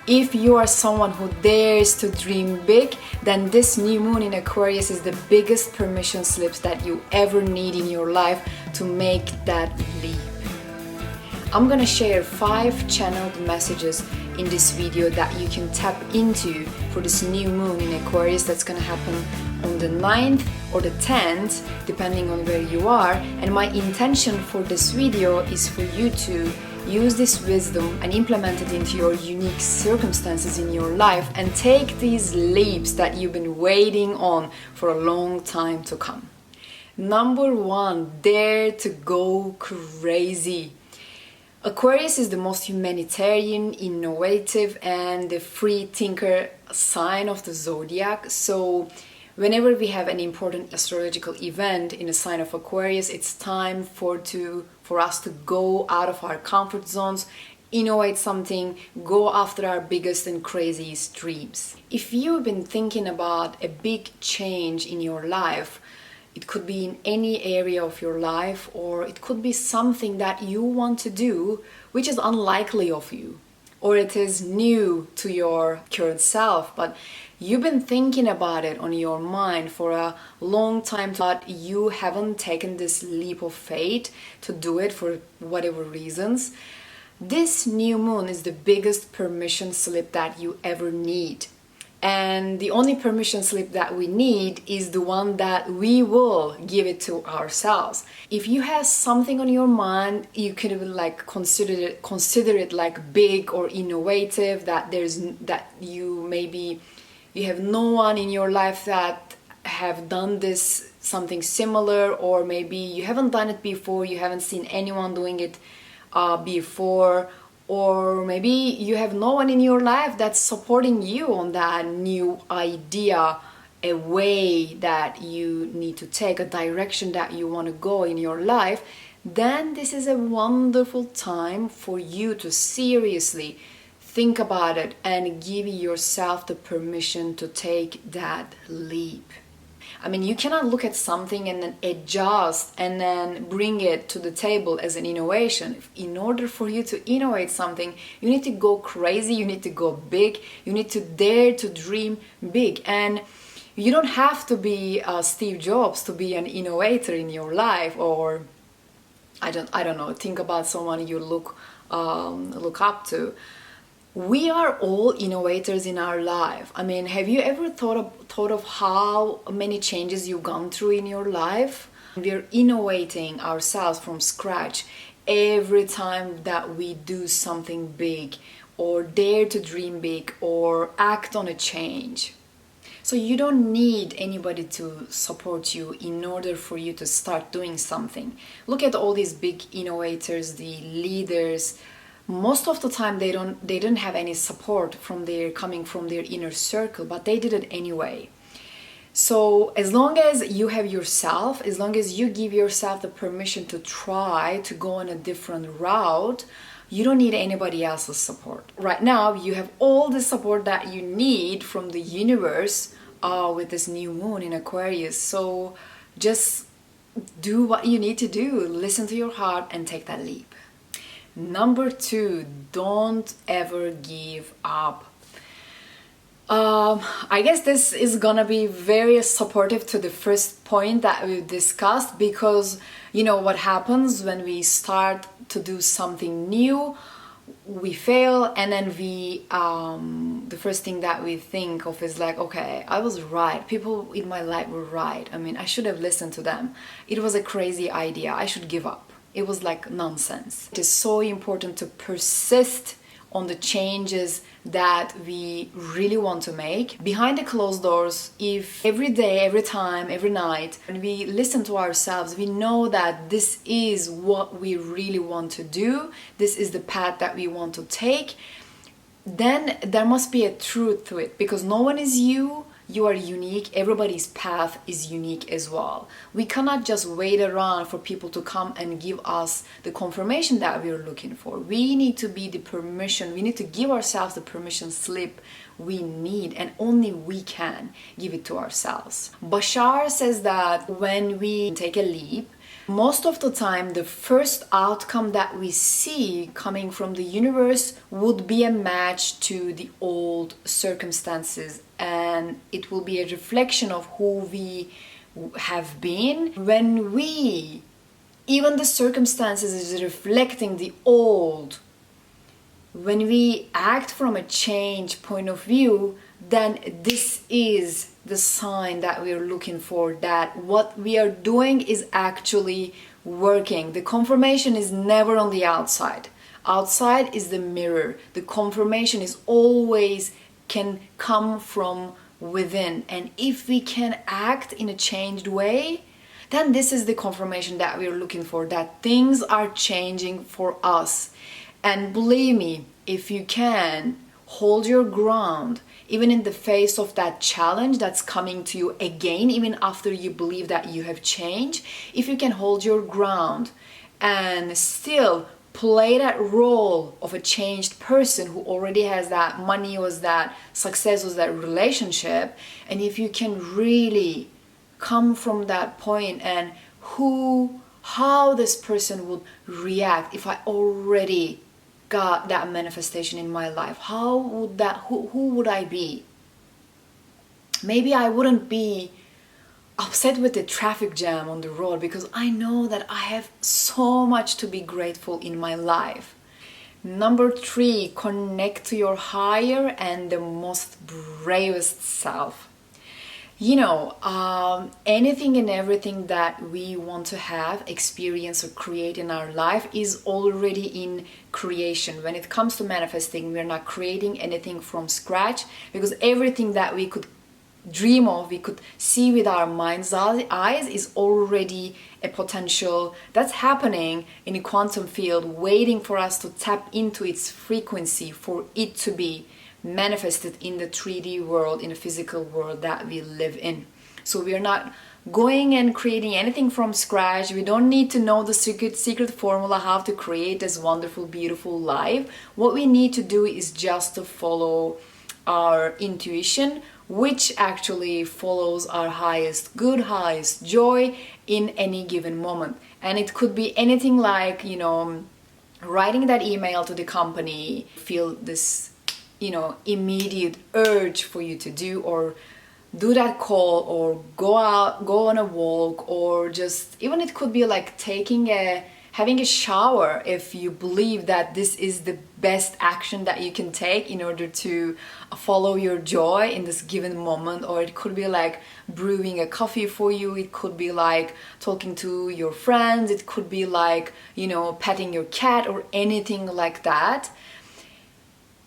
If you are someone who dares to dream big, then this new moon in Aquarius is the biggest permission slips that you ever need in your life to make that leap. I'm gonna share 5 channeled messages in this video that you can tap into for this new moon in Aquarius that's gonna happen on the 9th or the 10th, depending on where you are. And my intention for this video is for you to use this wisdom and implement it into your unique circumstances in your life and take these leaps that you've been waiting on for a long time to come. Number 1, dare to go crazy. Aquarius is the most humanitarian, innovative, and the free thinker sign of the zodiac. So whenever we have an important astrological event in the sign of Aquarius, it's time for us to go out of our comfort zones, innovate something, go after our biggest and craziest dreams. If you've been thinking about a big change in your life, it could be in any area of your life, or it could be something that you want to do which is unlikely of you, or it is new to your current self, but you've been thinking about it on your mind for a long time, but you haven't taken this leap of faith to do it for whatever reasons. This new moon is the biggest permission slip that you ever need. And the only permission slip that we need is the one that we will give it to ourselves. If you have something on your mind, you could like consider it like big or innovative, that you have no one in your life that have done this something similar, or maybe you haven't done it before, you haven't seen anyone doing it before, or maybe you have no one in your life that's supporting you on that new idea, a way that you need to take, a direction that you want to go in your life, then this is a wonderful time for you to seriously think about it and give yourself the permission to take that leap. I mean, you cannot look at something and then adjust and then bring it to the table as an innovation. In order for you to innovate something, you need to go crazy, you need to go big, you need to dare to dream big. And you don't have to be Steve Jobs to be an innovator in your life, or I don't know, think about someone you look up to. We are all innovators in our life. I mean, have you ever thought of how many changes you've gone through in your life? We're innovating ourselves from scratch every time that we do something big, or dare to dream big, or act on a change. So you don't need anybody to support you in order for you to start doing something. Look at all these big innovators, the leaders. Most of the time they didn't have any support coming from their inner circle, but they did it anyway. So as long as you have yourself, as long as you give yourself the permission to try to go on a different route, you don't need anybody else's support. Right now you have all the support that you need from the universe with this new moon in Aquarius. So just do what you need to do, listen to your heart and take that leap. Number 2, don't ever give up. I guess this is gonna be very supportive to the first point that we discussed, because you know what happens when we start to do something new, we fail, and then the first thing that we think of is like, okay, I was right, people in my life were right, I mean, I should have listened to them, it was a crazy idea, I should give up. It was like nonsense. It is so important to persist on the changes that we really want to make. Behind the closed doors, if every day, every time, every night, when we listen to ourselves, we know that this is what we really want to do, this is the path that we want to take, then there must be a truth to it, because no one is you. You are unique, everybody's path is unique as well. We cannot just wait around for people to come and give us the confirmation that we're looking for. We need to be the permission, we need to give ourselves the permission slip we need, and only we can give it to ourselves. Bashar says that when we take a leap, Most of the time, the first outcome that we see coming from the universe would be a match to the old circumstances, and it will be a reflection of who we have been. When we, even the circumstances is reflecting the old, when we act from a change point of view, then this is the sign that we are looking for, that what we are doing is actually working. The confirmation is never on the outside. Outside is the mirror. The confirmation is always can come from within. And if we can act in a changed way, then this is the confirmation that we are looking for, that things are changing for us. And believe me, if you can hold your ground, even in the face of that challenge that's coming to you again, even after you believe that you have changed, if you can hold your ground and still play that role of a changed person who already has that money, was that success, was that relationship, and if you can really come from that point and how this person would react if I already got that manifestation in my life, how would that, who would I be? Maybe I wouldn't be upset with the traffic jam on the road, because I know that I have so much to be grateful in my life. Number 3, connect to your higher and the most bravest self. You know, anything and everything that we want to have, experience, or create in our life is already in creation. When it comes to manifesting, we're not creating anything from scratch, because everything that we could dream of, we could see with our mind's eyes, is already a potential that's happening in a quantum field, waiting for us to tap into its frequency for it to be manifested in the 3D world, in the physical world that we live in. So we are not going and creating anything from scratch. We don't need to know the secret formula how to create this wonderful, beautiful life. What we need to do is just to follow our intuition, which actually follows our highest good, highest joy in any given moment. And it could be anything like, you know, writing that email to the company, feel this, you know, immediate urge for you to do, or do that call, or go out, go on a walk, or just even it could be like having a shower, if you believe that this is the best action that you can take in order to follow your joy in this given moment. Or it could be like brewing a coffee for you, it could be like talking to your friends, it could be like, you know, petting your cat, or anything like that.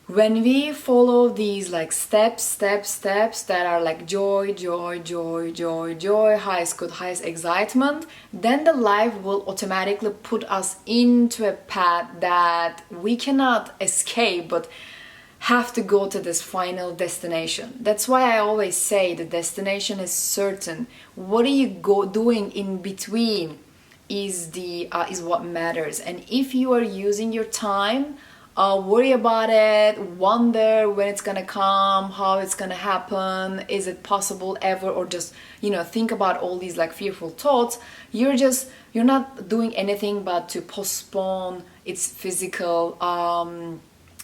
When we follow these like steps that are like joy, highest good, highest excitement, then the life will automatically put us into a path that we cannot escape, but have to go to this final destination. That's why I always say the destination is certain. What are you doing in between is what matters. And if you are using your time, worry about it, wonder when it's gonna come, how it's gonna happen, is it possible ever, or just, you know, think about all these like fearful thoughts, you're not doing anything but to postpone its physical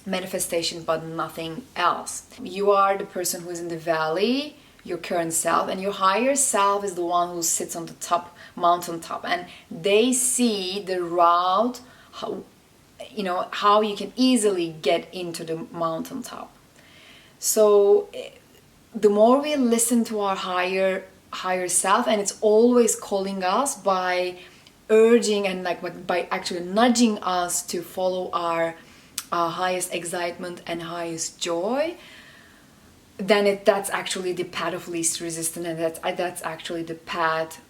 manifestation, but nothing else. You are the person who is in the valley, your current self, and your higher self is the one who sits on the top, mountain top, and they see the route, how you can easily get into the mountaintop. So the more we listen to our higher self, and it's always calling us by urging and by actually nudging us to follow our highest excitement and highest joy, then that's actually the path of least resistance, and that's actually the path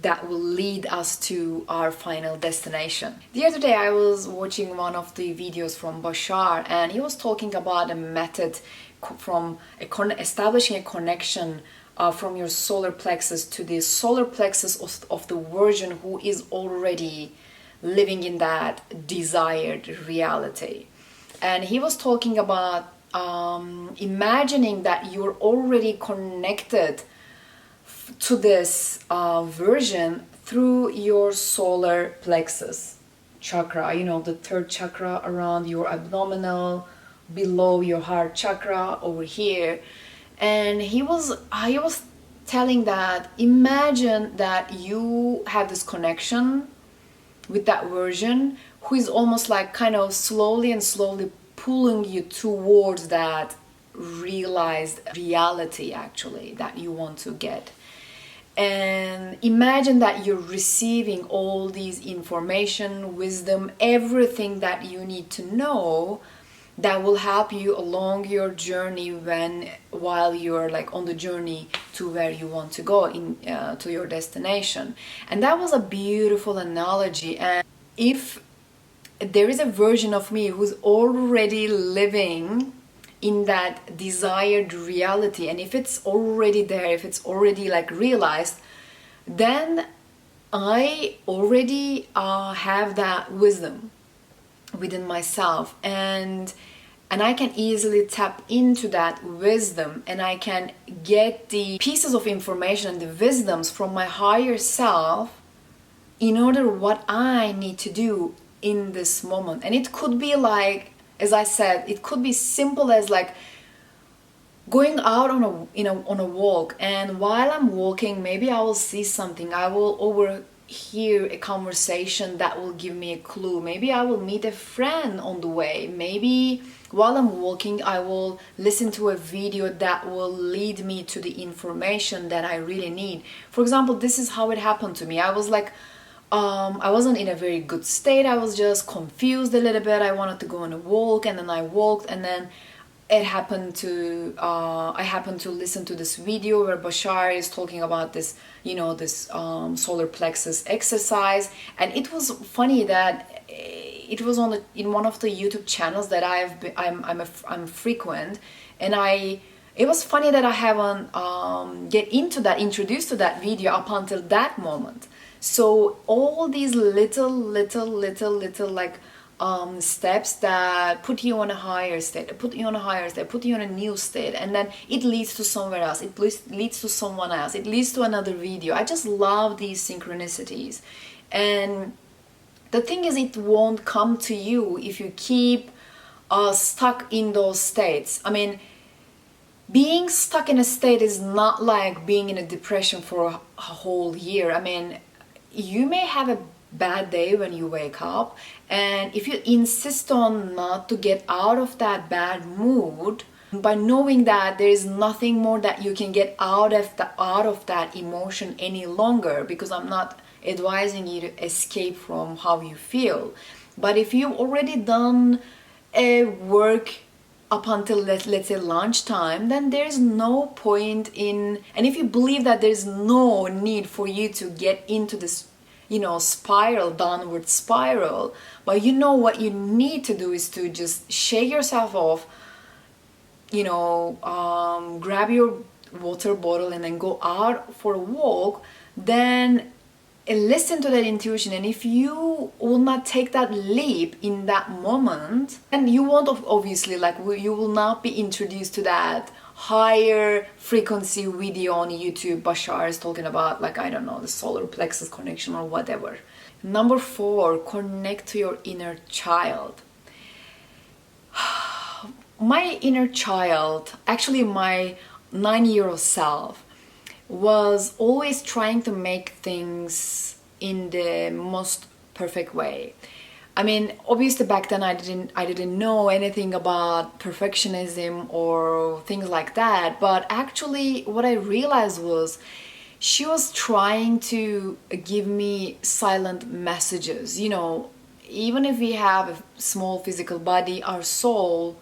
that will lead us to our final destination. The other day I was watching one of the videos from Bashar, and he was talking about a method from establishing a connection from your solar plexus to the solar plexus of the version who is already living in that desired reality. And he was talking about imagining that you're already connected to this version through your solar plexus chakra, you know, the third chakra around your abdominal, below your heart chakra over here. And he was telling that imagine that you have this connection with that version who is almost like kind of slowly and slowly pulling you towards that realized reality actually that you want to get. And imagine that you're receiving all these information, wisdom, everything that you need to know that will help you along your journey while you're like on the journey to where you want to go to your destination. And that was a beautiful analogy. And if there is a version of me who's already living in that desired reality, and if it's already there, if it's already like realized, then I already have that wisdom within myself, and I can easily tap into that wisdom, and I can get the pieces of information and the wisdoms from my higher self in order what I need to do in this moment. And it could be like, as I said, it could be simple as like going out on a walk, and while I'm walking, maybe I will see something, I will overhear a conversation that will give me a clue, maybe I will meet a friend on the way, maybe while I'm walking I will listen to a video that will lead me to the information that I really need. For example, this is how it happened to me. I was like I wasn't in a very good state. I was just confused a little bit. I wanted to go on a walk, and then I walked, and then I happened to listen to this video where Bashar is talking about this, you know, this solar plexus exercise. And it was funny that it was in one of the YouTube channels that I'm frequent, and it was funny that I haven't get introduced to that video up until that moment. So all these little like steps that put you on a higher state, put you on a new state, and then it leads to somewhere else, it leads to someone else, it leads to another video. I just love these synchronicities. And the thing is, it won't come to you if you keep stuck in those states. I mean, being stuck in a state is not like being in a depression for a whole year. I mean, you may have a bad day when you wake up, and if you insist on not to get out of that bad mood, by knowing that there is nothing more that you can get out of that emotion any longer, because I'm not advising you to escape from how you feel, but if you've already done a work up until let's say lunchtime, then there's no point in, and if you believe that there's no need for you to get into this, you know, downward spiral, but you know what you need to do is to just shake yourself off, you know, grab your water bottle and then go out for a walk, then listen to that intuition. And if you will not take that leap in that moment, and you won't obviously, like, you will not be introduced to that higher frequency video on YouTube. Bashar is talking about, like, I don't know, the solar plexus connection or whatever. Number 4, connect to your inner child. My inner child, actually my 9-year-old self, was always trying to make things in the most perfect way. I mean, obviously back then I didn't know anything about perfectionism or things like that, but actually what I realized was she was trying to give me silent messages. You know, even if we have a small physical body, our soul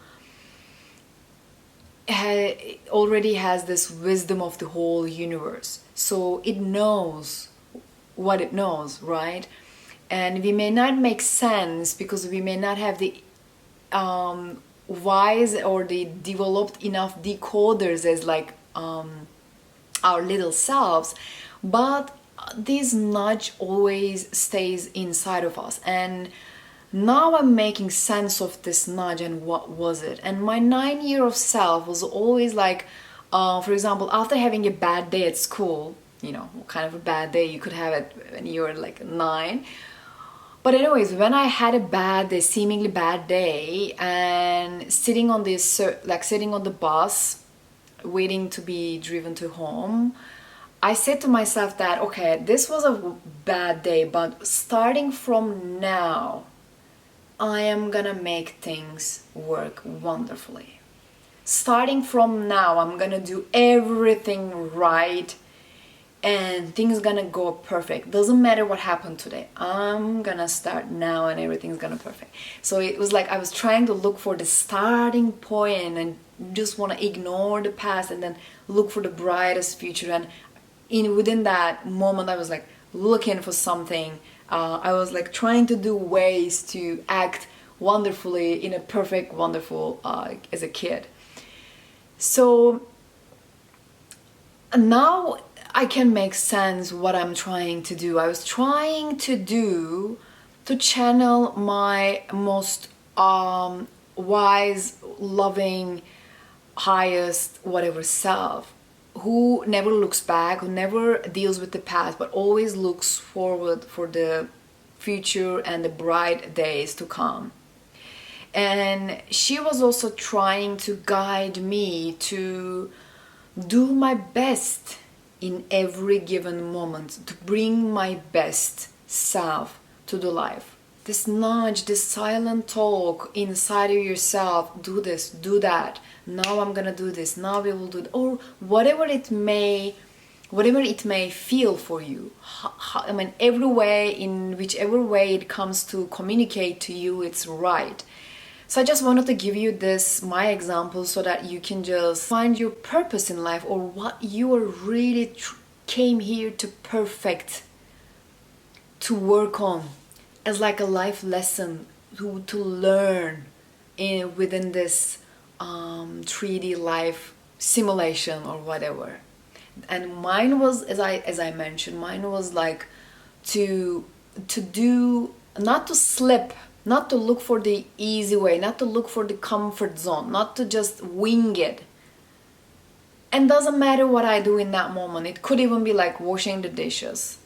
already has this wisdom of the whole universe, so it knows what it knows, right? And we may not make sense because we may not have the wise or the developed enough decoders as like our little selves, but this nudge always stays inside of us. And now I'm making sense of this nudge and what was it. And my 9-year-old self was always like, for example, after having a bad day at school, you know, what kind of a bad day you could have it when you're like 9. But anyways, when I had a bad day, seemingly bad day, and sitting on the bus, waiting to be driven to home, I said to myself that, okay, this was a bad day, but starting from now, I am gonna make things work wonderfully. Starting from now, I'm gonna do everything right and things gonna go perfect. Doesn't matter what happened today, I'm gonna start now and everything's gonna perfect. So it was like I was trying to look for the starting point and just want to ignore the past and then look for the brightest future. And within that moment, I was like looking for something. I was like trying to do ways to act wonderfully in a perfect, wonderful as a kid. So now I can make sense what I'm trying to do. I was trying to channel my most wise, loving, highest, whatever self, who never looks back, who never deals with the past, but always looks forward for the future and the bright days to come. And she was also trying to guide me to do my best in every given moment, to bring my best self to the life. This nudge, this silent talk inside of yourself, do this, do that, now I'm gonna do this, now we will do it, or whatever it may feel for you. I mean, every way, in whichever way it comes to communicate to you, it's right. So I just wanted to give you this, my example, so that you can just find your purpose in life, or what you are really came here to perfect, to work on, as like a life lesson to learn within this 3D life simulation or whatever. And mine was, as I mentioned, mine was like to do, not to slip, not to look for the easy way, not to look for the comfort zone, not to just wing it. And doesn't matter what I do in that moment. It could even be like washing the dishes,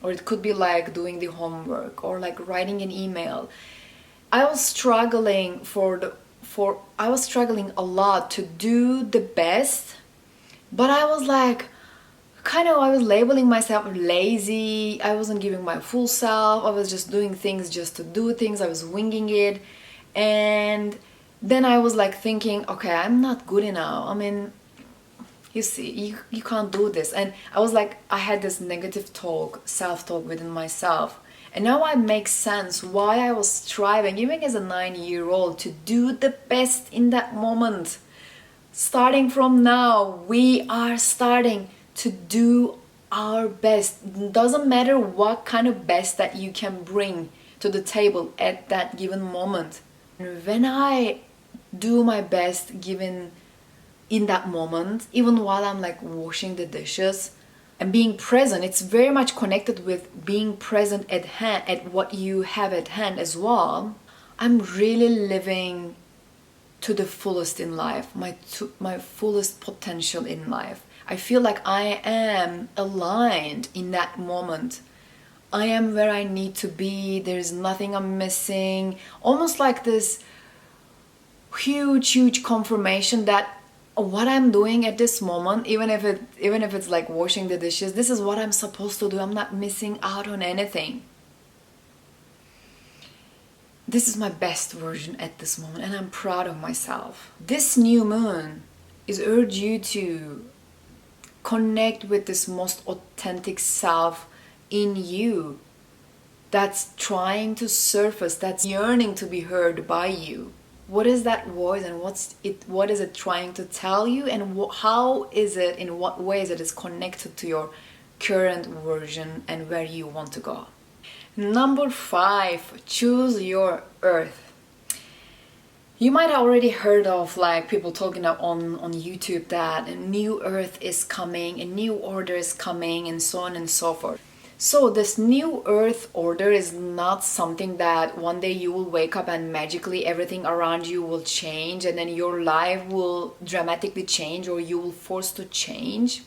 or it could be like doing the homework, or like writing an email. I was struggling I was struggling a lot to do the best, but I was like, I was labeling myself lazy. I wasn't giving my full self. I was just doing things just to do things. I was winging it. And then I was like thinking, okay, I'm not good enough. I mean, you see, you can't do this. And I was like, I had this negative self-talk within myself. And now it makes sense why I was striving, even as a 9-year-old, to do the best in that moment. Starting from now, we are starting to do our best. Doesn't matter what kind of best that you can bring to the table at that given moment. And when I do my best given in that moment, even while I'm like washing the dishes and being present, it's very much connected with being present at hand, at what you have at hand as well. I'm really living to the fullest in life, my fullest potential in life. I feel like I am aligned in that moment. I am where I need to be. There's nothing I'm missing. Almost like this huge confirmation that what I'm doing at this moment, even if it's like washing the dishes, this is what I'm supposed to do. I'm not missing out on anything. This is my best version at this moment, and I'm proud of myself. This new moon is urge you to connect with this most authentic self in you that's trying to surface, that's yearning to be heard by you. What is that voice, and what is it trying to tell you, and how is it, in what ways it is connected to your current version and where you want to go? Number 5, choose your earth. You might have already heard of like people talking on YouTube that a new earth is coming, a new order is coming, and so on and so forth. So this new earth order is not something that one day you will wake up and magically everything around you will change and then your life will dramatically change or you will force to change.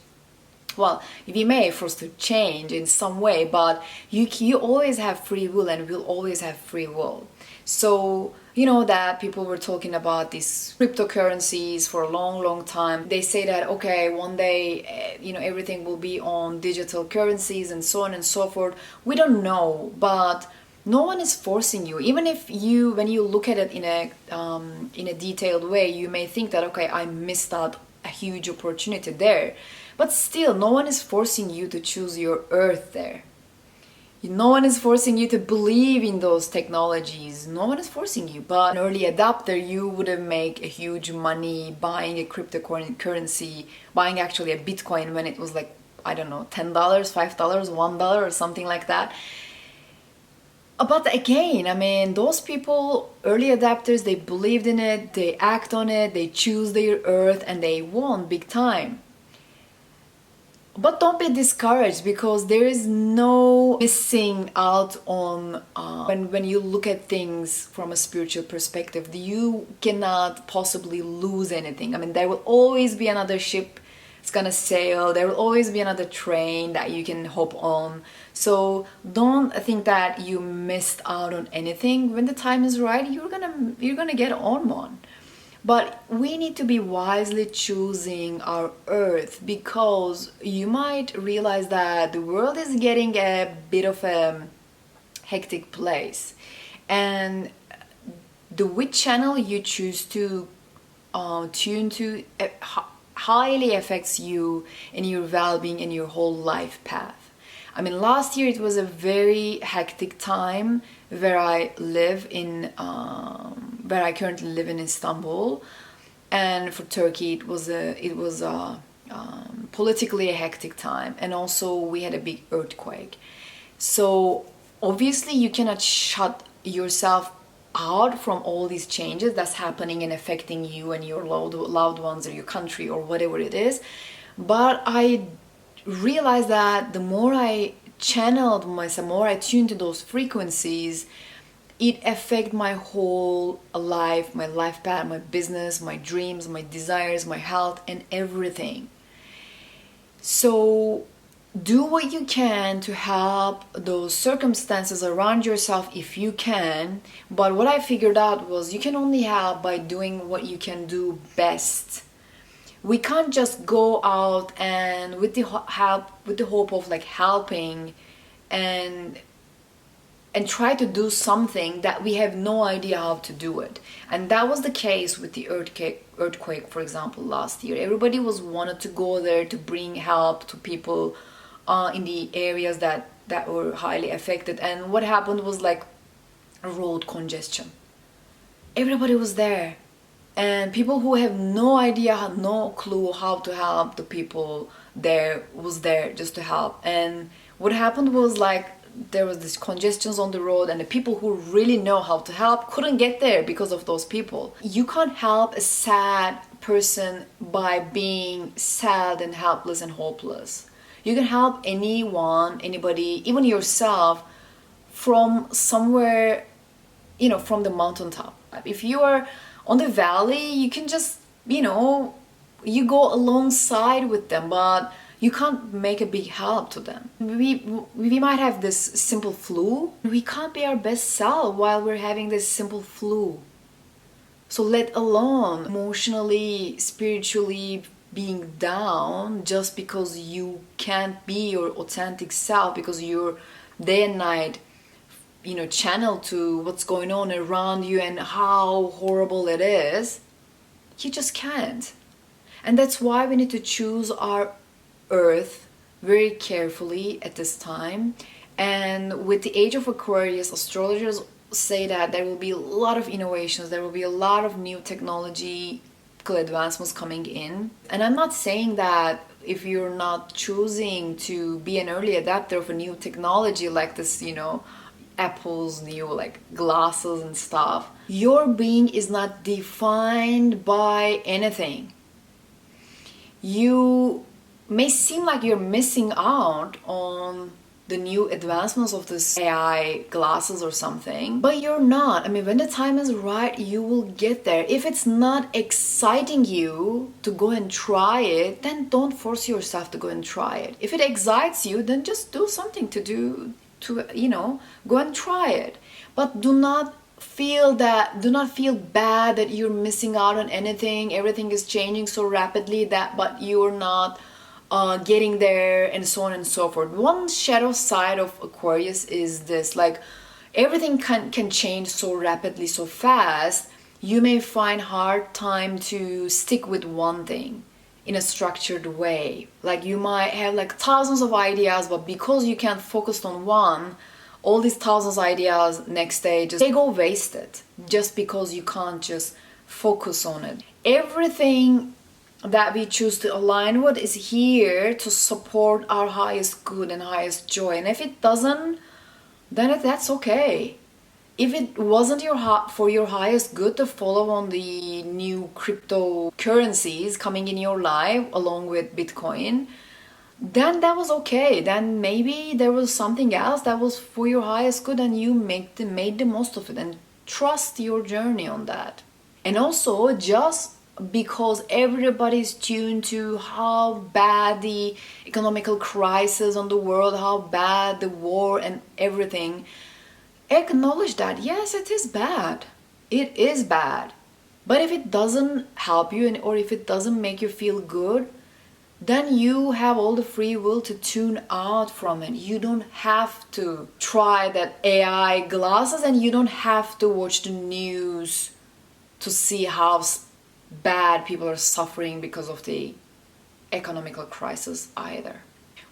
well, we may force to change in some way, but you always have free will, and we'll always have free will. So you know that people were talking about these cryptocurrencies for a long time. They say that, okay, one day everything will be on digital currencies and so on and so forth. We don't know, but no one is forcing you. Even if when you look at it in a detailed way, you may think that, okay, I missed out a huge opportunity there. But still, no one is forcing you to choose your earth there. No one is forcing you to believe in those technologies. No one is forcing you. But an early adopter, you wouldn't make a huge money buying a cryptocurrency, buying actually a Bitcoin when it was like, I don't know, $10, $5, $1 or something like that. But again, I mean, those people, early adapters, they believed in it, they act on it, they choose their earth, and they won big time. But don't be discouraged, because there is no missing out on when you look at things from a spiritual perspective. You cannot possibly lose anything. I mean, there will always be another ship that's gonna sail. There will always be another train that you can hop on. So don't think that you missed out on anything. When the time is right, you're gonna get on one. But we need to be wisely choosing our earth, because you might realize that the world is getting a bit of a hectic place, and the which channel you choose to tune to highly affects you and your well-being and your whole life path. I mean, last year it was a very hectic time where I live in where I currently live in Istanbul, and for Turkey it was politically a hectic time, and also we had a big earthquake. So obviously you cannot shut yourself out from all these changes that's happening and affecting you and your loved ones or your country or whatever it is. But I realized that the more I channeled myself, more I tuned to those frequencies, it affected my whole life, my life path, my business, my dreams, my desires, my health, and everything. So do what you can to help those circumstances around yourself if you can. But what I figured out was you can only help by doing what you can do best. We can't just go out and with the hope of like helping and try to do something that we have no idea how to do it. And that was the case with the earthquake, for example, last year. Everybody wanted to go there to bring help to people in the areas that were highly affected. And what happened was like a road congestion. Everybody was there. And people who have no idea, no clue how to help the people there was there just to help. And what happened was like there was this congestions on the road, and the people who really know how to help couldn't get there because of those people. You can't help a sad person by being sad and helpless and hopeless. You can help anyone, anybody, even yourself, from somewhere, from the mountaintop. If you are on the valley, you can just, you go alongside with them, but you can't make a big help to them. We might have this simple flu. We can't be our best self while we're having this simple flu. So let alone emotionally, spiritually being down just because you can't be your authentic self, because you're day and night channel to what's going on around you and how horrible it is. You just can't. And that's why we need to choose our earth very carefully at this time. And with the age of Aquarius, astrologers say that there will be a lot of innovations, there will be a lot of new technological advancements coming in. And I'm not saying that if you're not choosing to be an early adapter of a new technology like this, Apple's new like glasses and stuff, your being is not defined by anything. You may seem like you're missing out on the new advancements of this AI glasses or something, but you're not. I mean, when the time is right, you will get there. If it's not exciting you to go and try it, then don't force yourself to go and try it. If it excites you, then just do something to go and try it. But do not feel bad that you're missing out on anything. Everything is changing so rapidly but you're not getting there, and so on and so forth. One shadow side of Aquarius is this, like, everything can change so rapidly, so fast. You may find hard time to stick with one thing in a structured way. Like, you might have like thousands of ideas, but because you can't focus on one, all these thousands of ideas next day they go wasted, just because you can't just focus on it. Everything that we choose to align with is here to support our highest good and highest joy. And if it doesn't, then that's okay. If it wasn't for your highest good to follow on the new cryptocurrencies coming in your life along with Bitcoin, then that was okay. Then maybe there was something else that was for your highest good, and you made the most of it, and trust your journey on that. And also, just because everybody's tuned to how bad the economical crisis on the world, how bad the war and everything, acknowledge that yes, it is bad. It is bad. But if it doesn't help you, or if it doesn't make you feel good, then you have all the free will to tune out from it. You don't have to try that AI glasses, and you don't have to watch the news to see how bad people are suffering because of the economical crisis either.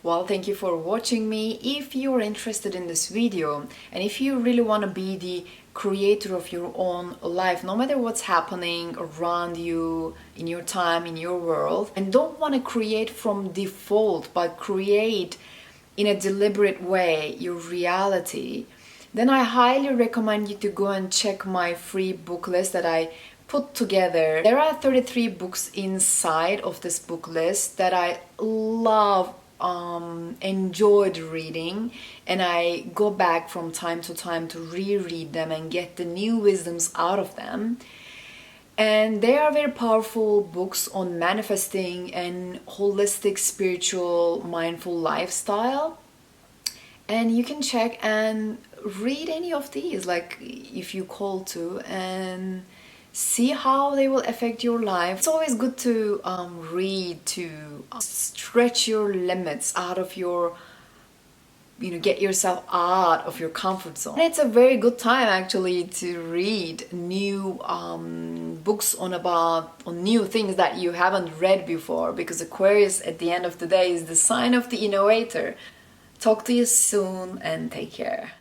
Well, thank you for watching me. If you're interested in this video, and if you really want to be the creator of your own life, no matter what's happening around you, in your time, in your world, and don't want to create from default, but create in a deliberate way your reality, then I highly recommend you to go and check my free book list that I put together. There are 33 books inside of this book list that I love, enjoyed reading, and I go back from time to time to reread them and get the new wisdoms out of them. And they are very powerful books on manifesting and holistic, spiritual, mindful lifestyle. And you can check and read any of these, like, if you call to, and see how they will affect your life. It's always good to read, to stretch your limits out of your, get yourself out of your comfort zone. And it's a very good time actually to read new books on new things that you haven't read before, because Aquarius at the end of the day is the sign of the innovator. Talk to you soon, and take care.